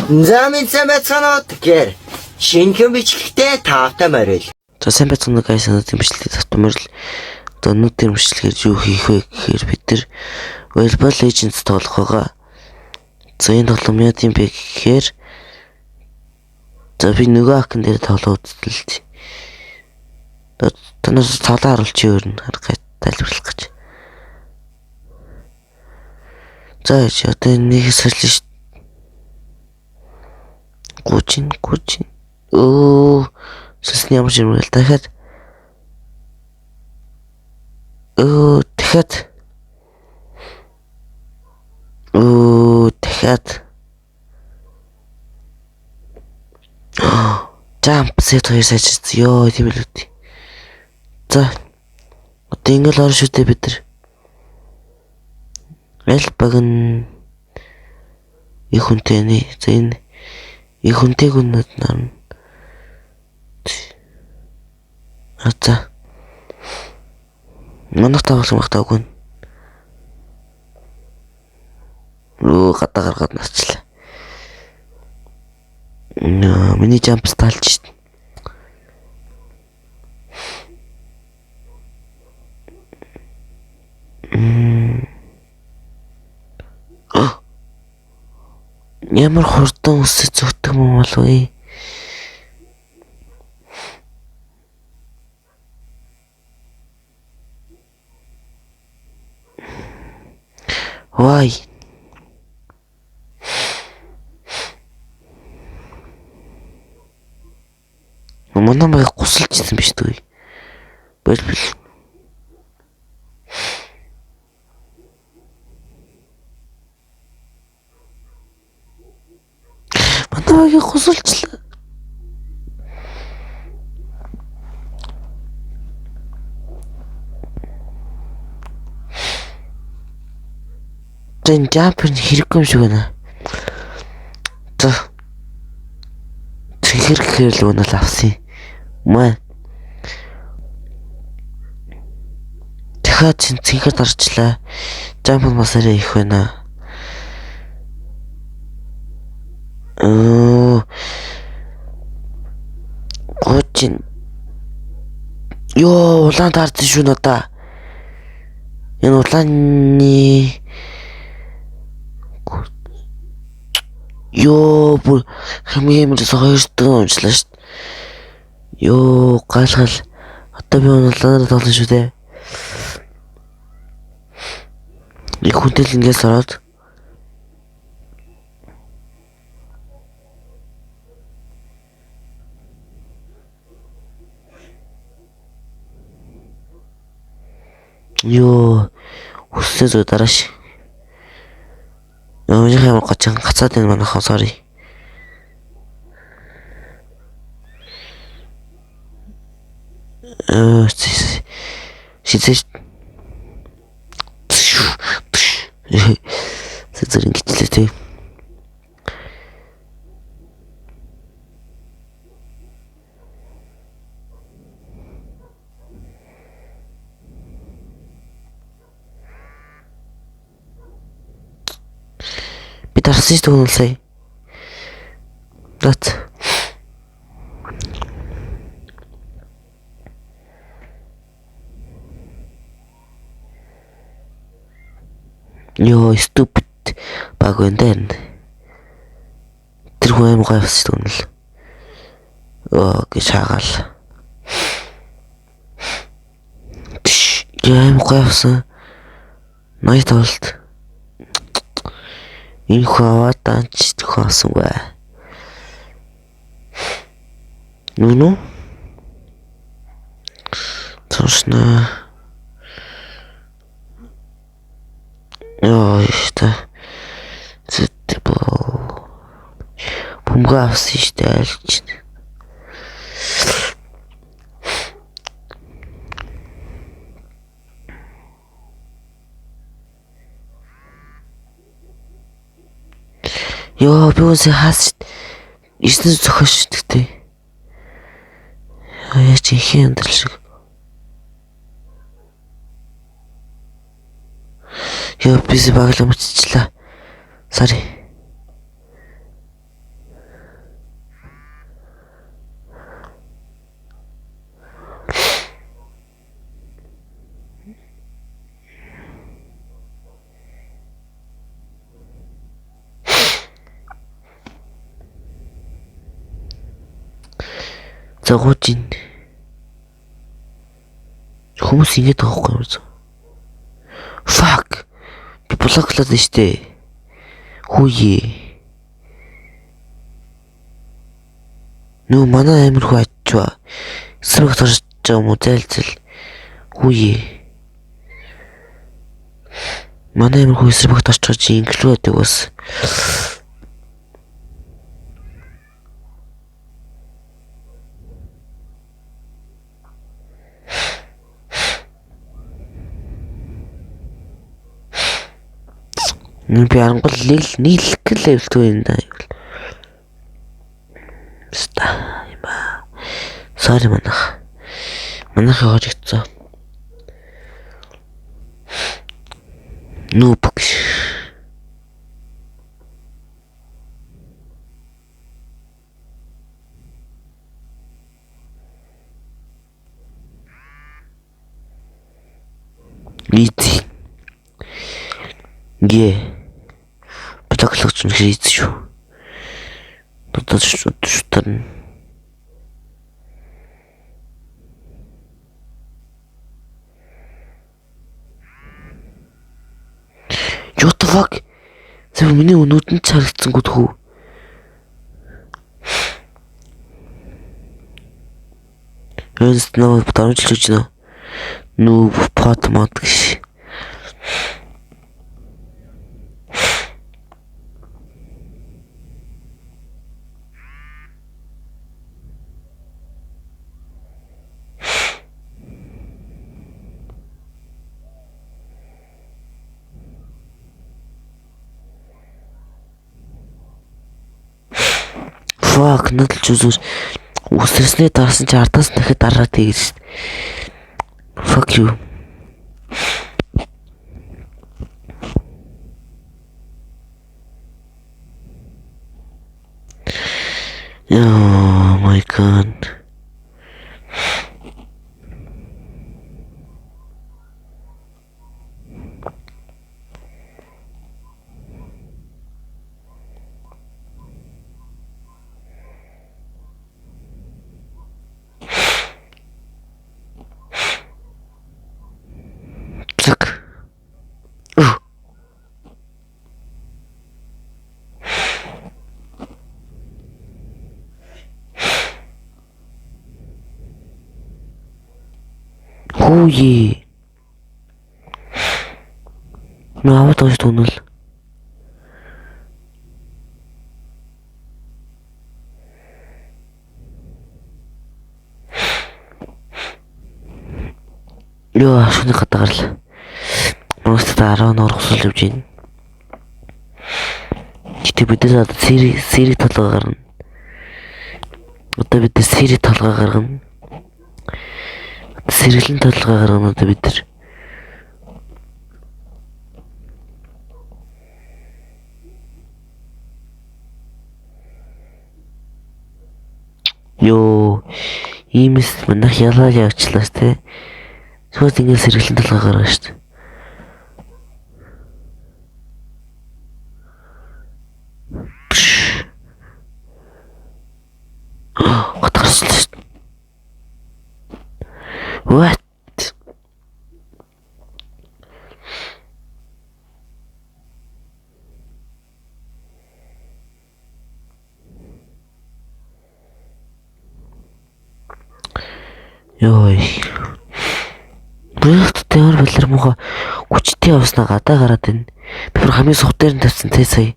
За минь байцгаанаа тэгэхээр шинэхэн бичлэгтэй таавтай морил. За сайн байцгаана guys, өнөөдрийн бичлэгийн тавтай морил. Одоо өнөөдрийн бичлэгээр юу хийх вэ гэхээр бид нар Volleyball Legends тоглох байгаа. За энэ тоглоом яа гэм бэ гэхээр за би нөгөө аккаунт дээр тоглоод үзтэлээ. Танаас цаалаа харуулчих өөр нь харах тайлбарлах гэж. За одоо нэг сольж Гучин. Сэсний ямар жимэл дахиад. Дахиад. Jump set хоёр сайжирч ёо тийм л үү. За. Одоо ингээл орно шүү дээ бид нар. Аль баг нь их хүнтэй нэ. За энэ их хүнтэй гүнэд нарна. За. Манайх тавсан багтаагүй. Гадаа гаргаад насчлаа. Миний jump сталж шít. Ямар хурдан үсэж зүгтэх юм бол вэ? Why? Манай гусалж ирсэн биш үү? Болбол. Манай гусалжлаа. Тэн жампер хэрэггүй юм шиг байна. За. Хэрэг л өнөл авсан. Маа. Дахиад цэнцгээд орчлаа. Жампер масараа их байна. Гочин. Ёо, улаан таарсан шүү надаа. Энэ улааны ёо, бүр хамгийн юмрээс хоёртон уншлаа шүү. Ёо, гайлгал. Одоо би улаанаар тоглоно шүү дээ. Их хүнтэй л ингээс ороод. Ёо, үсээ зөө дарааш. Ямар гочин гацаад энэ манайхаа sorry. Шийдэж. Зэрэг ингэтлээ тий. Би дарсан шүү дээ сая. Дат. Ёо, stupid баг вендэн. Тэр хүн юм гайвс түнэл. Гэж хаагаал. Яам гайвс. Найт толт. Энэ хавааданч тохиосон бай. Нүнү? Тошна. Ёо, ishte. Зэтбо. Бумгаас ishte альч. Ёо, би үгүй хаас 9 зөхөж тэгтээ. Яа чи их юм дэл шиг. Ёо, би баглаа мөччлээ. Sorry. загууж ин. Хүмүүс ингэж байгаа байхгүй юу? Fuck. Би блоклаад нь штэ. Хүүе. Нөө манай амир хүү ачваа. Эсрэг тарж байгаа юм уу зайлцэл. Хүүе. Манай амир хүү эсрэг тарж байгаа чи инглүү байдаг бас. Би ангол нийлэх левел 2 юм даа. Ста има. Sorry манах. Манах явж ицсэн. Нупкш. Easy. Ге. Блоклогч нь хийц шүү. Дутаж шутарна. What the fuck? Зөв миний өнөөд нь харагдсан гүдхүү. Өөс нөө тарамжлж байна. Нүү пот мод гэж. Fuck, надад ч үзүүр үсрэснээ дарсан чи ардаас дахиад дараад тийгэж. Fuck you. Oh my god. Хүүе. Наваа тоош тунал. Ёо, шүний хатагарл. Мост тараа норхсол явж байна. Гэтэ бид нар сери толгой гарна. Одоо бид сери толгой гаргана. Сэргэлэн толгой гаргана одоо бид нар. Ёо, иймээс манайх ялаа явчлаа те. Сүүл ингэ сэргэлэн толгой гаргана шүү дээ. Хатгарчлаа шүү дээ. What? Ёй. Бүрт тэр балар муха хүчтэй явснаа гадаа гараад байна. Би бүр хамгийн сух дээр нь тавьсан те сая.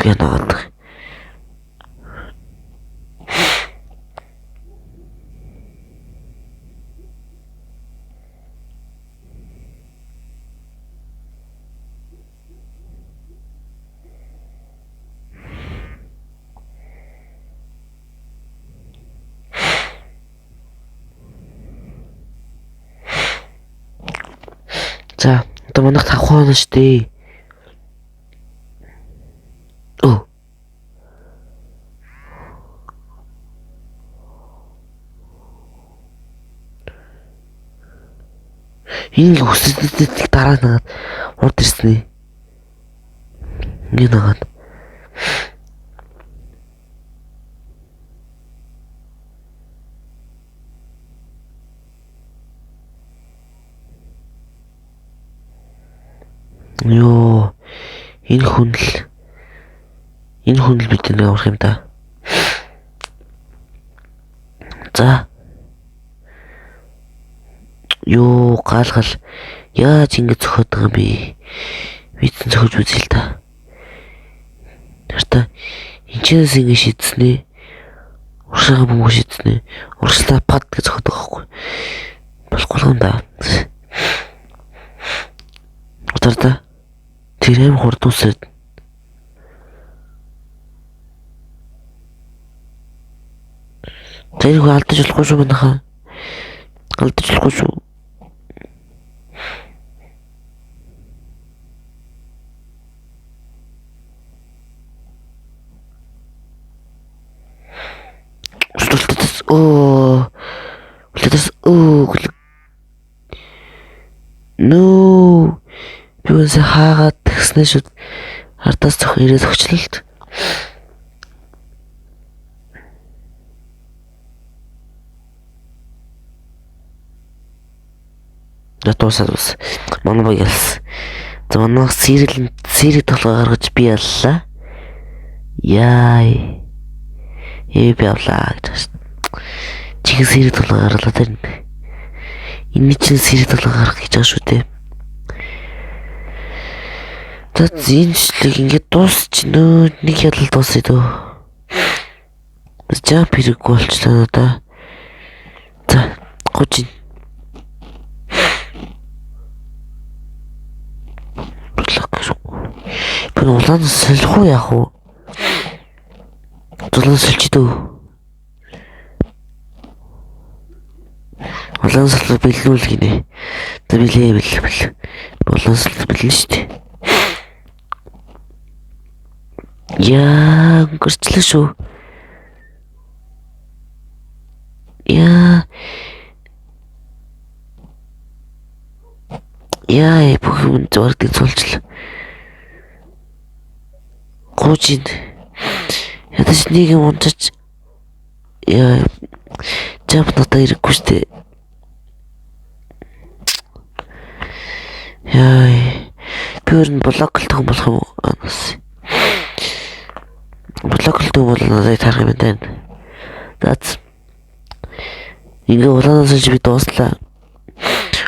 Янаад. За, одоо манайх 5 хоног штэ. Энэ үсэлтэд дараа нагаад урд ирсэн ээ. Ингээд нагаад. Ёо. Энэ хүн л бидний авах юм да. За. Ёо, гаалгал. Яаж ингэж зөхөд байгаа юм бэ? Видэн зөхөж үзье л та. Тэртээ энэчнээс ингэ шийдснэ. Уршаага бөмбөг шийдснэ. Уршлаа пад гэж зөхөд байгаа хгүй. Болохгүй юм да. Утарда. Тэр юм хурдуусаад. Тэр их алдаж болохгүй шүү манайхаа. Алдаж болохгүй шүү. No. Би үнсээ хаагаад тэгснэ шүү. Ардаас зөх ирээд өгчлөлт. Ятуусаад бас манай баг ялс. За манай сэрэг толгой гаргаж би яллаа. Яй. Би авлаа гэж. Чихэн сэрэг толгой гарлаа тэр. Энэ чинь сэрэг толгой гаргах гэж байгаа шүү дээ. За зинчлэг ингээд дуусчихно. Нэг ялал дуусъя дөө. Жамп хэрэггүй болчлаа надаа. За гуйж. Би улаан солих уу яах вэ? Улаан солих дөө. Улаан солих бэлнүүл гинэ. За билээ бэл. Улаан солих бэлнэ шүү дээ. Яа, гэрчлээ шүү. Яа, бүх юм зурдаг цолчлаа. Гуйж. Ядаж нэг юм унтаж. Яа. Жамп надад ирэхгүй шүү дээ. Яа. Би өөрн блоклтох болох юм уу? Анаас. Блоклтох бол надад тарах юм байна. That's. Ингээ улаанаас л би дууслаа.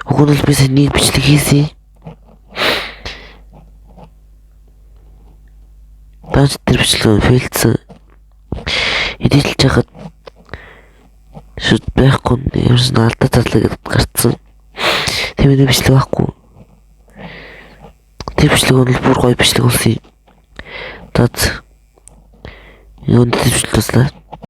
Өгөн л би нэг бичлэг хийсэн. Бааж тэр бичлэг фейлдсэн. Эдэлж хахад шүд байхгүй ерөөс нь алдаа татлаа гэдээ гарцсан. Тэмээ бичлэг байхгүй. Тэр бичлэг бол бүр гоё бичлэг болсон юм. Тат. Юунд тэр бичлэг туслаа.